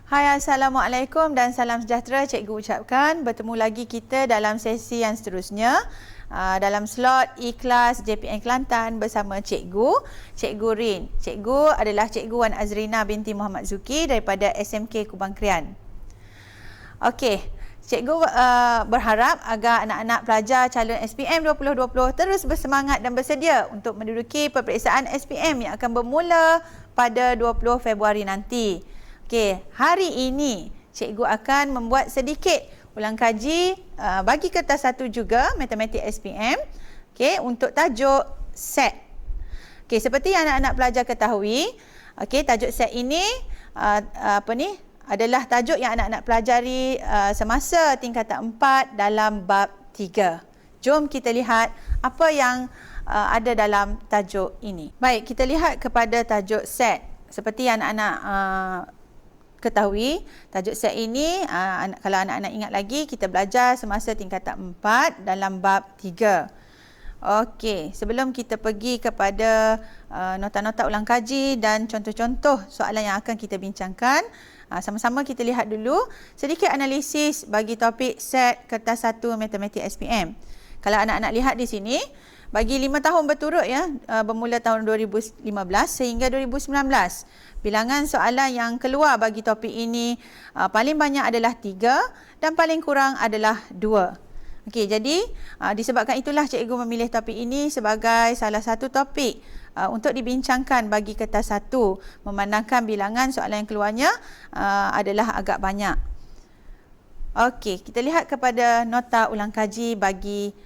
Hai, Assalamualaikum dan salam sejahtera cikgu ucapkan. Bertemu lagi kita dalam sesi yang seterusnya dalam slot E-Class JPN Kelantan bersama Cikgu Rin. Cikgu adalah Cikgu Wan Azrina binti Muhammad Zuki daripada SMK Kubang Krian. Okey, cikgu berharap agar anak-anak pelajar calon SPM 2020 terus bersemangat dan bersedia untuk menduduki peperiksaan SPM yang akan bermula pada 20 Februari nanti. Okey, hari ini cikgu akan membuat sedikit ulang kaji bagi kertas satu juga matematik SPM. Okey, untuk tajuk set. Okey, seperti yang anak-anak pelajar ketahui, okey, tajuk set ini adalah tajuk yang anak-anak pelajari semasa tingkatan 4 dalam bab 3. Jom kita lihat apa yang ada dalam tajuk ini. Baik, kita lihat kepada tajuk set. Seperti yang anak-anak ketahui, tajuk set ini kalau anak-anak ingat lagi, kita belajar semasa tingkatan 4 dalam bab 3. Okey, sebelum kita pergi kepada nota-nota ulang kaji dan contoh-contoh soalan yang akan kita bincangkan, sama-sama kita lihat dulu sedikit analisis bagi topik set kertas 1 matematik SPM. Kalau anak-anak lihat di sini, bagi 5 tahun berturut ya, bermula tahun 2015 sehingga 2019, bilangan soalan yang keluar bagi topik ini paling banyak adalah 3 dan paling kurang adalah 2. Okey, jadi disebabkan itulah cikgu memilih topik ini sebagai salah satu topik untuk dibincangkan bagi kertas 1, memandangkan bilangan soalan yang keluarnya adalah agak banyak. Okey, kita lihat kepada nota ulang kaji bagi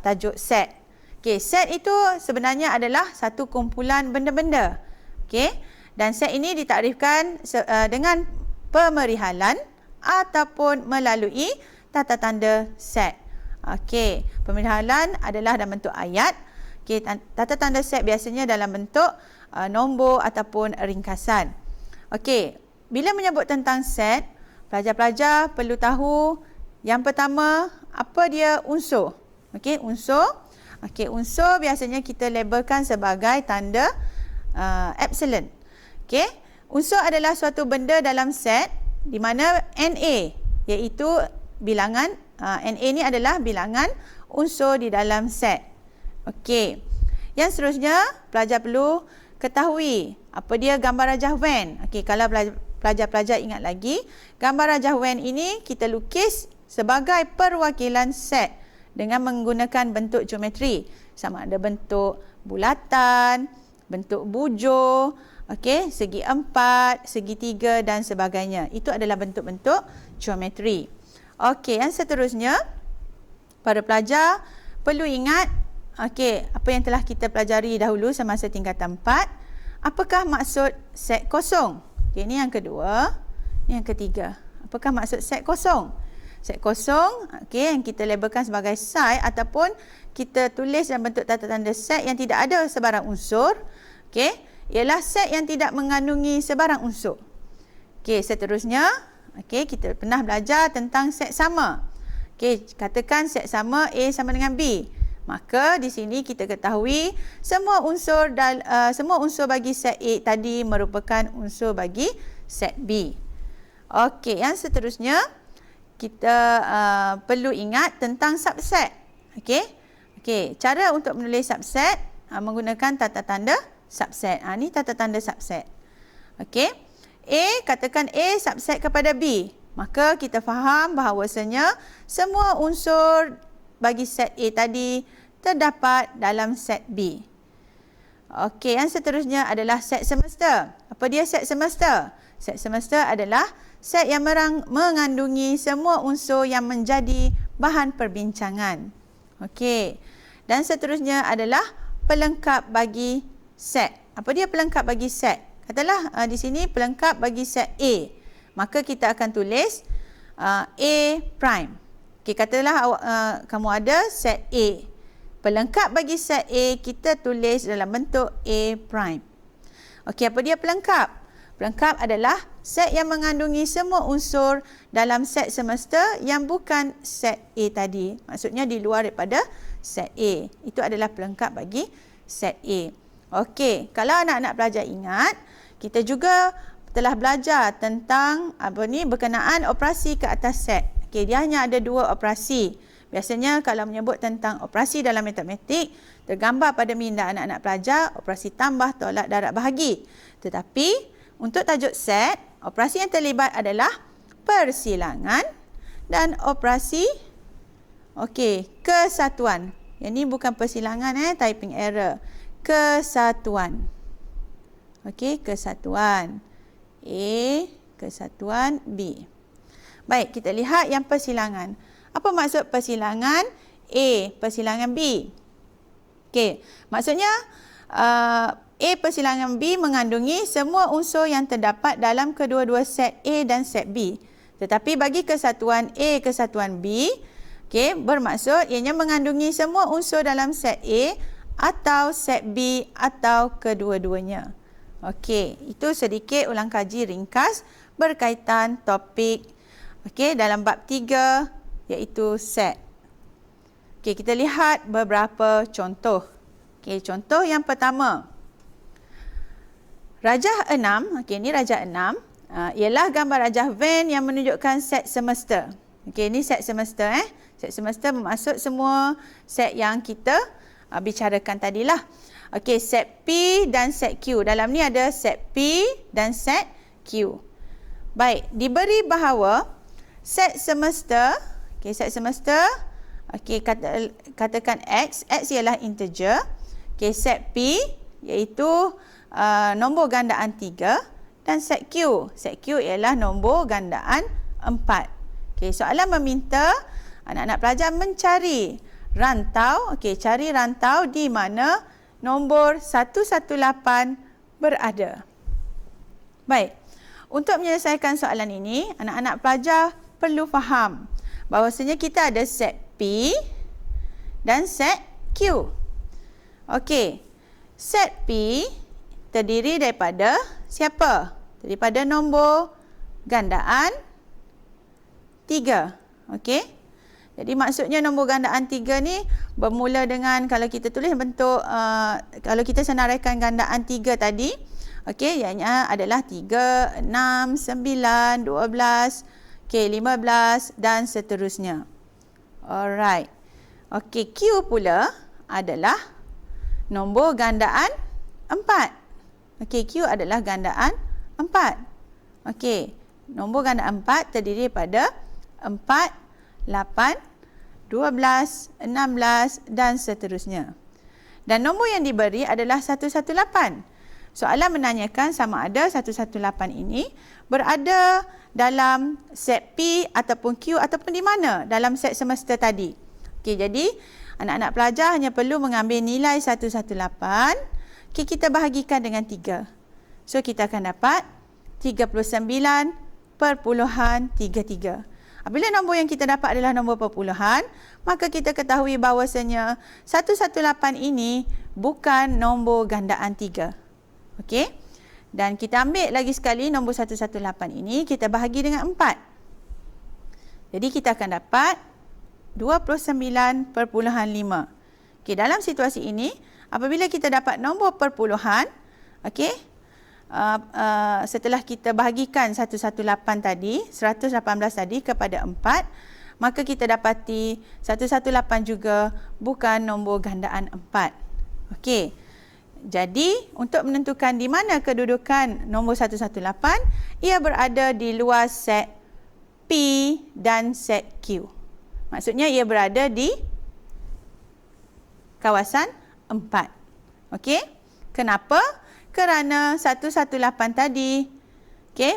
tajuk set. Okey, set itu sebenarnya adalah satu kumpulan benda-benda. Okey, dan set ini ditakdirkan dengan pemerihalan ataupun melalui tata tanda set. Okey, pemerihalan adalah dalam bentuk ayat. Okey, tata tanda set biasanya dalam bentuk nombor ataupun ringkasan. Okey, bila menyebut tentang set, pelajar-pelajar perlu tahu yang pertama, apa dia unsur. Okey, unsur. Okey, unsur biasanya kita labelkan sebagai tanda epsilon. Okey, unsur adalah suatu benda dalam set di mana NA iaitu bilangan NA ni adalah bilangan unsur di dalam set. Okey. Yang seterusnya, pelajar perlu ketahui apa dia gambar rajah Venn. Okey, kalau pelajar-pelajar ingat lagi, gambar rajah Venn ini kita lukis sebagai perwakilan set dengan menggunakan bentuk geometri. Sama ada bentuk bulatan, bentuk bujur, okey, segi 4, segi 3 dan sebagainya. Itu adalah bentuk-bentuk geometri. Okey, yang seterusnya, para pelajar perlu ingat, okey, apa yang telah kita pelajari dahulu semasa tingkatan 4. Apakah maksud set kosong? Okey, ini yang kedua. Ini yang ketiga. Apakah maksud set kosong? Set kosong, okey, yang kita labelkan sebagai psi ataupun kita tulis dalam bentuk tata tanda set yang tidak ada sebarang unsur, okey, ialah set yang tidak mengandungi sebarang unsur. Okey, seterusnya, okey, kita pernah belajar tentang set sama. Okey, katakan set sama A sama dengan B. Maka di sini kita ketahui semua unsur bagi set A tadi merupakan unsur bagi set B. Okey, yang seterusnya kita perlu ingat tentang subset. Okey. Okey, cara untuk menulis subset menggunakan tata tanda subset. Ini tata tanda subset. Okey. A, katakan A subset kepada B. Maka kita faham bahawasanya semua unsur bagi set A tadi terdapat dalam set B. Okey, yang seterusnya adalah set semesta. Apa dia set semesta? Set semesta adalah set yang mengandungi semua unsur yang menjadi bahan perbincangan. Okey. Dan seterusnya adalah pelengkap bagi set. Apa dia pelengkap bagi set? Katalah di sini pelengkap bagi set A. Maka kita akan tulis A prime. Okey, katalah kamu ada set A. Pelengkap bagi set A kita tulis dalam bentuk A prime. Okey, apa dia pelengkap? Pelengkap adalah set yang mengandungi semua unsur dalam set semesta yang bukan set A tadi. Maksudnya di luar daripada set A. Itu adalah pelengkap bagi set A. Okey, kalau anak-anak pelajar ingat, kita juga telah belajar tentang berkenaan operasi ke atas set. Okey, dia hanya ada 2 operasi. Biasanya kalau menyebut tentang operasi dalam matematik, tergambar pada minda anak-anak pelajar operasi tambah, tolak, darab, bahagi. Tetapi untuk tajuk set, operasi yang terlibat adalah persilangan dan operasi kesatuan. Yang ni bukan persilangan, typing error. Kesatuan. Okey, kesatuan. A, kesatuan B. Baik, kita lihat yang persilangan. Apa maksud persilangan A, persilangan B? Okey, maksudnya A persilangan B mengandungi semua unsur yang terdapat dalam kedua-dua set A dan set B. Tetapi bagi kesatuan A, kesatuan B, bermaksud ianya mengandungi semua unsur dalam set A atau set B atau kedua-duanya. Okey, itu sedikit ulang kaji ringkas berkaitan topik dalam bab 3 iaitu set. Okey, kita lihat beberapa contoh. Okey, contoh yang pertama. Rajah 6, ini rajah 6, ialah gambar rajah Venn yang menunjukkan set semesta. Okey, ini set semesta. Set semesta bermaksud semua set yang kita bicarakan tadilah. Okey, set P dan set Q. Dalam ni ada set P dan set Q. Baik, diberi bahawa set semesta, set semesta, katakan X ialah integer. Set P iaitu nombor gandaan 3 dan set Q ialah nombor gandaan 4. Soalan meminta anak-anak pelajar mencari rantau, cari rantau di mana nombor 118 berada. Baik, untuk menyelesaikan soalan ini, anak-anak pelajar perlu faham bahawasanya kita ada set P dan set Q. Okey, set P terdiri daripada siapa? Daripada nombor gandaan 3. Okey. Jadi maksudnya nombor gandaan 3 ni bermula dengan, kalau kita tulis bentuk, kalau kita senaraikan gandaan 3 tadi, ianya adalah 3, 6, 9, 12, 15 dan seterusnya. Alright. Okey, Q pula adalah nombor gandaan 4. Okey, Q adalah gandaan 4. Okey, nombor gandaan 4 terdiri pada 4, 8, 12, 16 dan seterusnya. Dan nombor yang diberi adalah 118. Soalan menanyakan sama ada 118 ini berada dalam set P ataupun Q ataupun di mana dalam set semesta tadi. Okey, jadi anak-anak pelajar hanya perlu mengambil nilai 118. Okey, kita bahagikan dengan 3. So, kita akan dapat 39.33. Apabila nombor yang kita dapat adalah nombor perpuluhan, maka kita ketahui bahawasanya 118 ini bukan nombor gandaan 3. Okey? Dan kita ambil lagi sekali nombor 118 ini, kita bahagi dengan 4. Jadi kita akan dapat 29.5. Okey, dalam situasi ini, apabila kita dapat nombor perpuluhan, setelah kita bahagikan 118 tadi, 118 tadi kepada 4, maka kita dapati 118 juga bukan nombor gandaan 4. Okey. Jadi, untuk menentukan di mana kedudukan nombor 118, ia berada di luar set P dan set Q. Maksudnya ia berada di kawasan 4. Okey? Kenapa? Kerana 118 tadi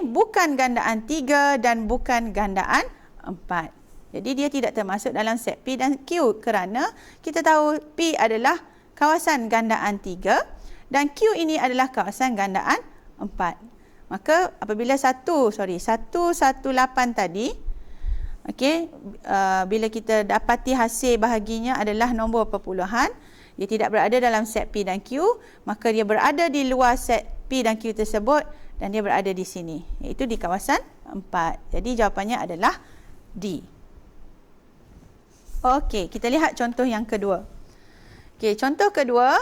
bukan gandaan 3 dan bukan gandaan 4. Jadi dia tidak termasuk dalam set P dan Q kerana kita tahu P adalah kawasan gandaan 3 dan Q ini adalah kawasan gandaan 4. Maka apabila 118 tadi, bila kita dapati hasil bahaginya adalah nombor perpuluhan, dia tidak berada dalam set P dan Q, maka dia berada di luar set P dan Q tersebut dan dia berada di sini, iaitu di kawasan 4. Jadi jawapannya adalah D. Okey, kita lihat contoh yang kedua. Okey, contoh kedua,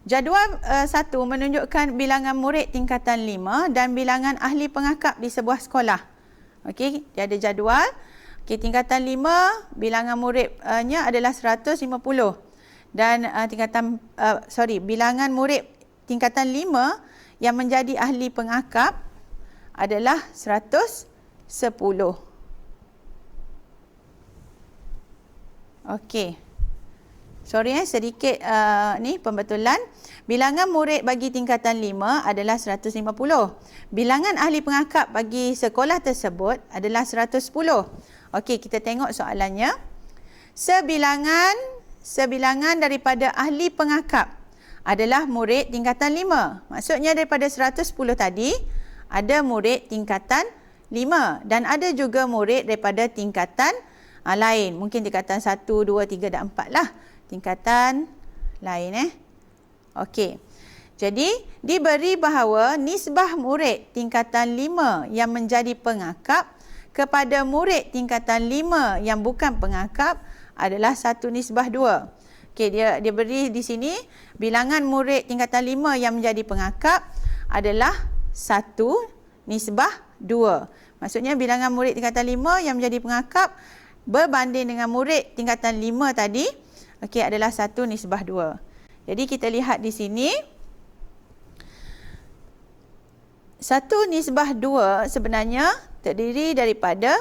Jadual 1 menunjukkan bilangan murid tingkatan 5 dan bilangan ahli pengakap di sebuah sekolah. Okey, dia ada jadual. Okey, tingkatan 5 bilangan muridnya adalah 150 dan bilangan murid tingkatan 5 yang menjadi ahli pengakap adalah 110. Okey. Sorry sedikit ni pembetulan. Bilangan murid bagi tingkatan 5 adalah 150. Bilangan ahli pengakap bagi sekolah tersebut adalah 110. Okey, kita tengok soalannya. Sebilangan daripada ahli pengakap adalah murid tingkatan 5. Maksudnya daripada 110 tadi ada murid tingkatan 5 dan ada juga murid daripada tingkatan lain. Mungkin tingkatan 1, 2, 3 dan 4 lah. Tingkatan lain Okey. Jadi diberi bahawa nisbah murid tingkatan 5 yang menjadi pengakap kepada murid tingkatan 5 yang bukan pengakap adalah 1:2. Okey, dia beri di sini bilangan murid tingkatan 5 yang menjadi pengakap adalah 1:2. Maksudnya bilangan murid tingkatan 5 yang menjadi pengakap berbanding dengan murid tingkatan 5 tadi, okey, adalah 1:2. Jadi kita lihat di sini 1:2 sebenarnya terdiri daripada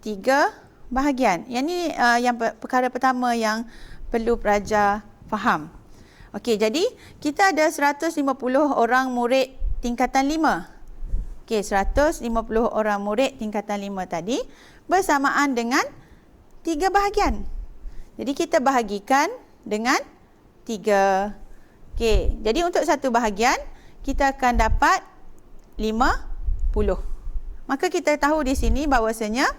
3 bahagian. Yang ni yang perkara pertama yang perlu pelajar faham. Okey, jadi kita ada 150 orang murid tingkatan 5. Okey, 150 orang murid tingkatan 5 tadi bersamaan dengan 3 bahagian. Jadi kita bahagikan dengan 3. Okey, jadi untuk satu bahagian kita akan dapat 50. Maka kita tahu di sini bahawasanya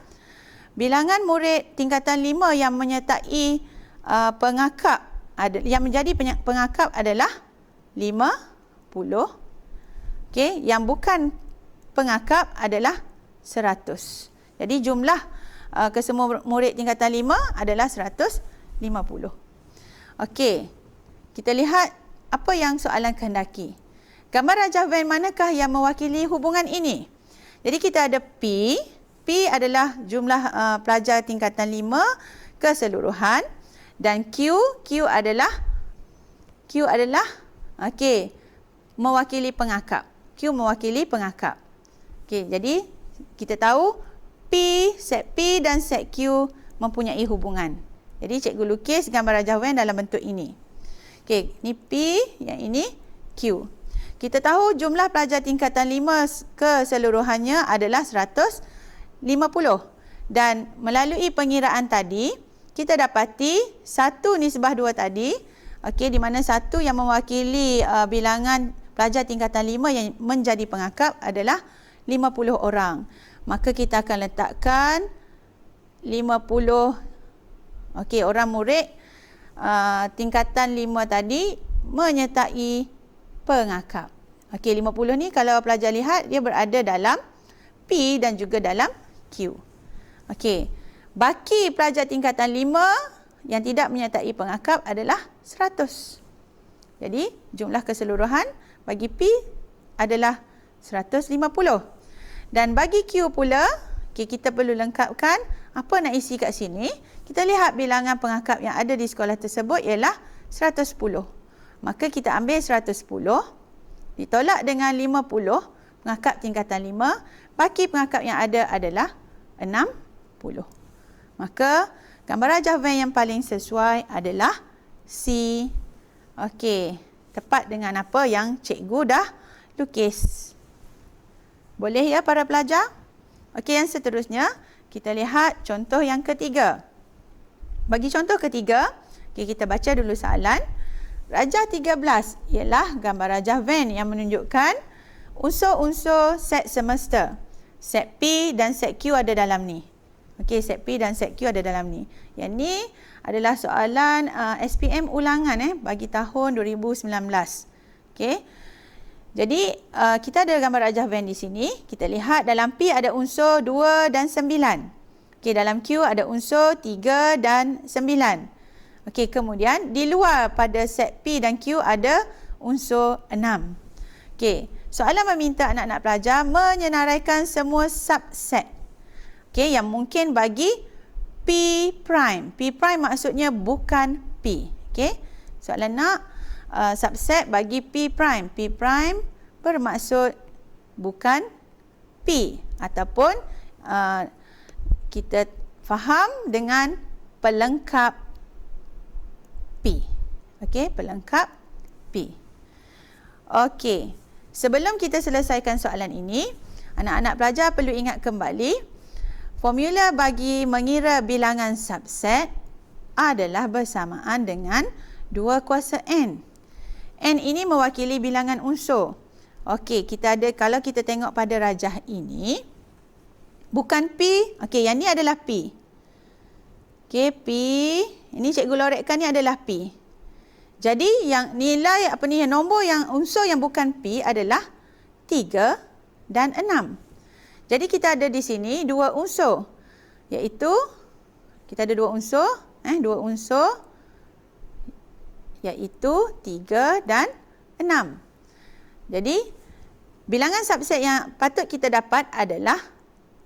bilangan murid tingkatan 5 yang menyertai pengakap yang menjadi pengakap adalah 50. Okey, yang bukan pengakap adalah 100. Jadi jumlah kesemua murid tingkatan 5 adalah 150. Okey, kita lihat apa yang soalan kehendaki. Gambar rajah Venn manakah yang mewakili hubungan ini? Jadi kita ada P. P adalah jumlah pelajar tingkatan 5 keseluruhan dan Q adalah okey, mewakili pengakap. Q mewakili pengakap. Okey, jadi kita tahu set P dan set Q mempunyai hubungan. Jadi cikgu lukis gambar rajah Venn dalam bentuk ini. Okey, ni P, yang ini Q. Kita tahu jumlah pelajar tingkatan 5 keseluruhannya adalah 150. Dan melalui pengiraan tadi, kita dapati 1:2 tadi, okey, di mana 1 yang mewakili bilangan pelajar tingkatan 5 yang menjadi pengakap adalah 50 orang. Maka kita akan letakkan 50 orang murid tingkatan 5 tadi menyertai pengakap. Okey, 50 ni kalau pelajar lihat dia berada dalam P dan juga dalam Q. Okey, baki pelajar tingkatan 5 yang tidak menyertai pengakap adalah 100. Jadi jumlah keseluruhan bagi P adalah 150. Dan bagi Q pula, okay, kita perlu lengkapkan apa nak isi kat sini. Kita lihat bilangan pengakap yang ada di sekolah tersebut ialah 110. Maka kita ambil 110 ditolak dengan 50 pengakap tingkatan 5. Baki pengakap yang ada adalah 60. Maka gambar rajah Venn yang paling sesuai adalah C. Okey, tepat dengan apa yang cikgu dah lukis. Boleh ya para pelajar? Okey, yang seterusnya kita lihat contoh yang ketiga. Bagi contoh ketiga, okay, kita baca dulu soalan. Rajah 13 ialah gambar rajah Venn yang menunjukkan unsur-unsur set semester. Set P dan set Q ada dalam ni. Okey, set P dan set Q ada dalam ni. Yang ni adalah soalan SPM ulangan bagi tahun 2019. Okey. Jadi kita ada gambar rajah Venn di sini. Kita lihat dalam P ada unsur 2 dan 9. Okey, dalam Q ada unsur 3 dan 9. Okey, kemudian di luar pada set P dan Q ada unsur 6. Okey, soalan meminta anak-anak pelajar menyenaraikan semua subset. Okey, yang mungkin bagi P prime. P prime maksudnya bukan P. Okey, soalan nak subset bagi P prime. P prime bermaksud bukan P ataupun kita faham dengan pelengkap P. Okey, pelengkap P. Okey, sebelum kita selesaikan soalan ini, anak-anak pelajar perlu ingat kembali formula bagi mengira bilangan subset adalah bersamaan dengan 2 kuasa N. N ini mewakili bilangan unsur. Okey, kita ada, kalau kita tengok pada rajah ini, bukan P. Okey, yang ni adalah P. Okey, P. Ini cikgu lorekkan ni adalah P. Jadi yang nilai yang nombor yang unsur yang bukan P adalah 3 dan 6. Jadi kita ada di sini dua unsur. Iaitu kita ada dua unsur, iaitu 3 dan 6. Jadi bilangan subset yang patut kita dapat adalah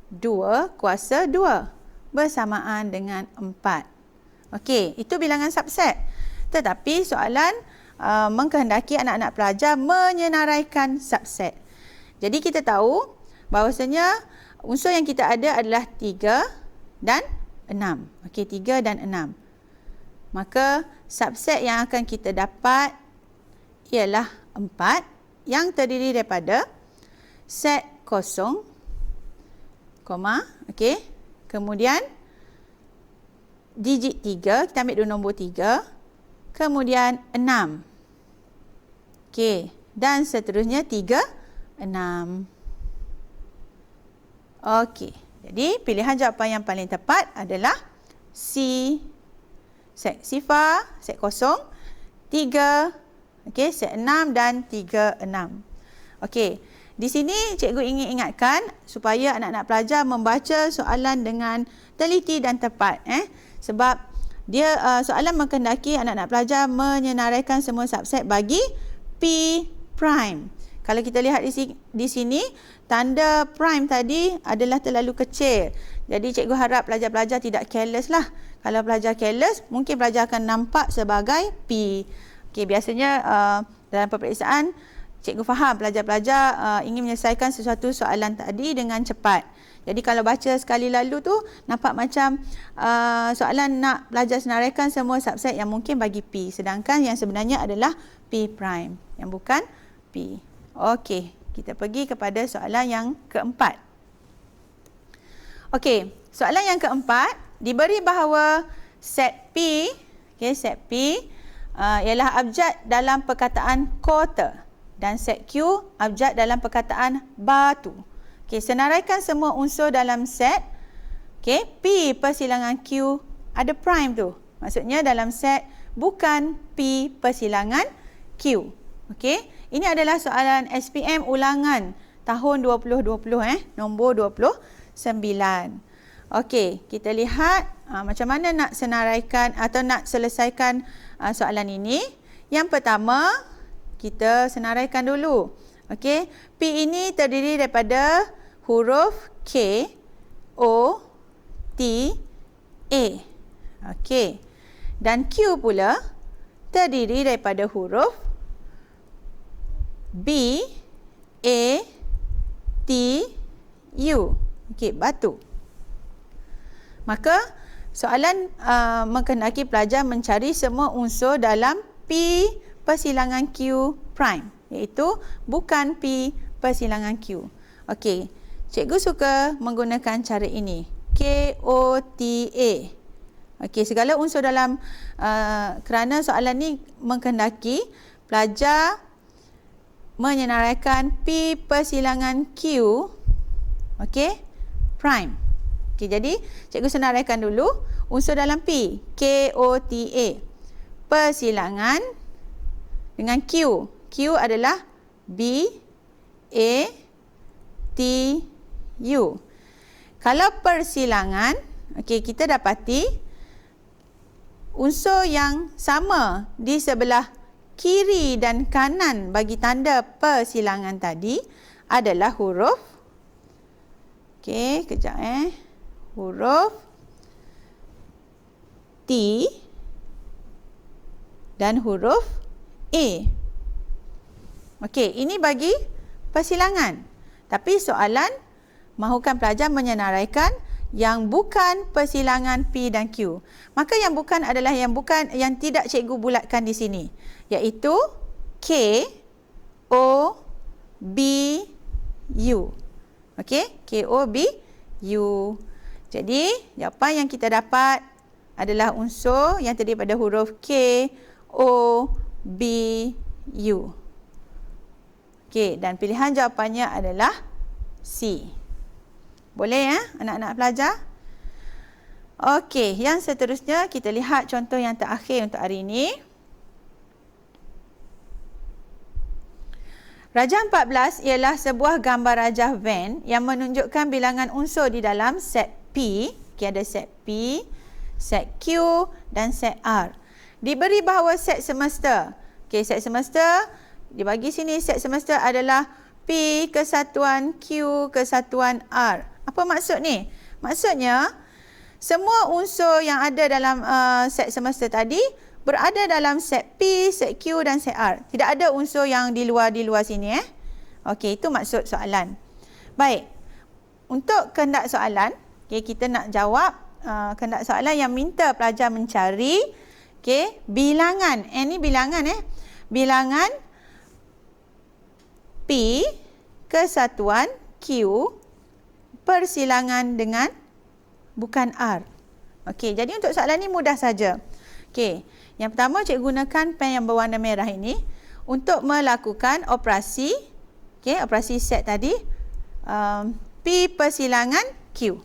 2 kuasa 2 bersamaan dengan 4. Okey, itu bilangan subset. Tetapi soalan mengkehendaki anak-anak pelajar menyenaraikan subset. Jadi kita tahu bahawasanya unsur yang kita ada adalah 3 dan 6. Okey, 3 dan 6. Maka subset yang akan kita dapat ialah 4 yang terdiri daripada set kosong, koma, okey. Kemudian digit 3, kita ambil dulu nombor 3. Kemudian 6. Okey, dan seterusnya 3, 6. Okey, jadi pilihan jawapan yang paling tepat adalah C. Set sifar, set kosong, 3, okey, set 6 dan 3, 6. Okey, di sini cikgu ingin ingatkan supaya anak-anak pelajar membaca soalan dengan teliti dan tepat. Sebab dia soalan mengkehendaki anak-anak pelajar menyenaraikan semua subset bagi P prime. Kalau kita lihat di sini, tanda prime tadi adalah terlalu kecil. Jadi cikgu harap pelajar-pelajar tidak careless lah. Kalau pelajar careless, mungkin pelajar akan nampak sebagai P. Okey, biasanya dalam peperiksaan, cikgu faham pelajar-pelajar ingin menyelesaikan sesuatu soalan tadi dengan cepat. Jadi kalau baca sekali lalu tu, nampak macam soalan nak pelajar senaraikan semua subset yang mungkin bagi P. Sedangkan yang sebenarnya adalah P prime, yang bukan P. Okey, kita pergi kepada soalan yang keempat. Okey, soalan yang keempat, diberi bahawa set P, set P ialah abjad dalam perkataan quarter dan set Q abjad dalam perkataan batu. Okey, senaraikan semua unsur dalam set. Okey, P persilangan Q ada prime tu. Maksudnya dalam set bukan P persilangan Q. Okey, ini adalah soalan SPM ulangan tahun 2020 nombor 29. Okey, kita lihat macam mana nak senaraikan atau nak selesaikan soalan ini. Yang pertama, kita senaraikan dulu. Okey, P ini terdiri daripada huruf K, O, T, A. Okey. Dan Q pula terdiri daripada huruf B, A, T, U. Okey, batu. Maka soalan mengkehendaki pelajar mencari semua unsur dalam P persilangan Q prime, iaitu bukan P persilangan Q. Okey, cikgu suka menggunakan cara ini. K-O-T-A. Okey, segala unsur dalam kerana soalan ni mengkehendaki pelajar menyenaraikan P persilangan Q, okey, prime. Okey, jadi cikgu senaraikan dulu unsur dalam P, K-O-T-A. Persilangan dengan Q. Q adalah B, A, T, U. Kalau persilangan, okey, kita dapati unsur yang sama di sebelah kiri dan kanan bagi tanda persilangan tadi adalah huruf, okey, kejap huruf T dan huruf A. Okey, ini bagi persilangan. Tapi soalan mahukan pelajar menyenaraikan yang bukan persilangan P dan Q. Maka yang bukan adalah yang tidak cikgu bulatkan di sini, iaitu K, O, B, U. Okey, K, O, B, U. Jadi, jawapan yang kita dapat adalah unsur yang terdiri pada huruf K, O, B, U. Okey, dan pilihan jawapannya adalah C. Boleh anak-anak pelajar? Okey, yang seterusnya kita lihat contoh yang terakhir untuk hari ini. Rajah 14 ialah sebuah gambar rajah van yang menunjukkan bilangan unsur di dalam set P. Okey, ada set P, set Q dan set R. Diberi bahawa set semesta. Okey, set semesta dibagi sini, set semesta adalah P kesatuan Q kesatuan R. Apa maksud ni? Maksudnya semua unsur yang ada dalam set semesta tadi berada dalam set P, set Q dan set R. Tidak ada unsur yang di luar sini Okey, itu maksud soalan. Baik. Untuk kehendak soalan, okey, kita nak jawab kehendak soalan yang minta pelajar mencari bilangan. Ini bilangan bilangan P kesatuan Q persilangan dengan bukan R. Okey, jadi untuk soalan ni mudah saja. Okey, yang pertama cikgu gunakan pen yang berwarna merah ini untuk melakukan operasi, operasi set tadi, P persilangan Q.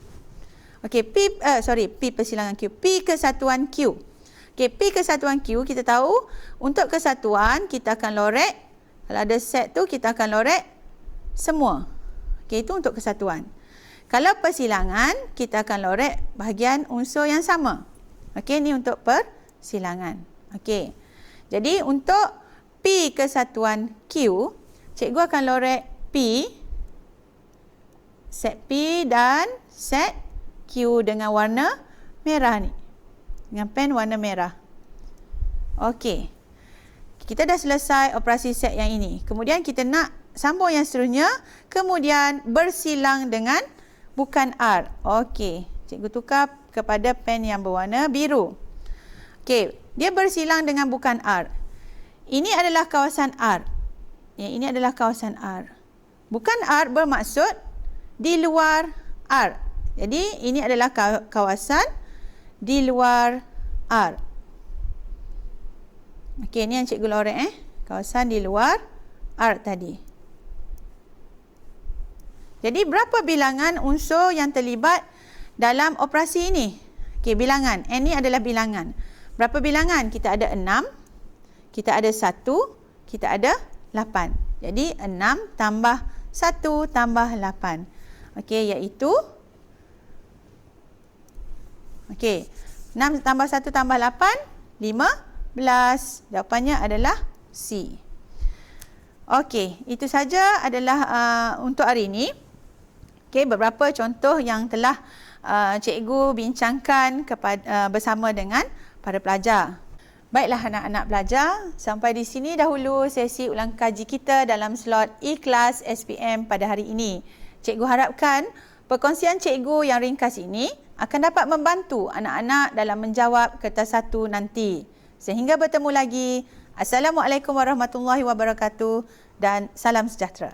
Okey, P persilangan Q, P kesatuan Q. Okey, P kesatuan Q, kita tahu untuk kesatuan kita akan lorek, kalau ada set tu kita akan lorek semua. Okey, itu untuk kesatuan. Kalau persilangan, kita akan lorek bahagian unsur yang sama. Okey, ini untuk persilangan. Okey. Jadi untuk P kesatuan Q, cikgu akan lorek P, set P dan set Q dengan warna merah ni. Dengan pen warna merah. Okey. Kita dah selesai operasi set yang ini. Kemudian kita nak sambung yang seterusnya, kemudian bersilang dengan bukan R. Okey, cikgu tukar kepada pen yang berwarna biru. Okey, dia bersilang dengan bukan R. Ini adalah kawasan R. Ini adalah kawasan R. Bukan R bermaksud di luar R. Jadi, ini adalah kawasan di luar R. Okey, ini yang cikgu lorek kawasan di luar R tadi. Jadi, berapa bilangan unsur yang terlibat dalam operasi ini? Okey, bilangan. Ini adalah bilangan. Berapa bilangan? Kita ada 6, kita ada 1, kita ada 8. Jadi, 6 tambah 1 tambah 8. Okey, iaitu 6 tambah 1 tambah 8, 15. Jawapannya adalah C. Okey, itu saja adalah untuk hari ini. Okey, beberapa contoh yang telah cikgu bincangkan bersama dengan para pelajar. Baiklah anak-anak pelajar, sampai di sini dahulu sesi ulang kaji kita dalam slot E-Class SPM pada hari ini. Cikgu harapkan perkongsian cikgu yang ringkas ini akan dapat membantu anak-anak dalam menjawab kertas 1 nanti. Sehingga bertemu lagi. Assalamualaikum warahmatullahi wabarakatuh dan salam sejahtera.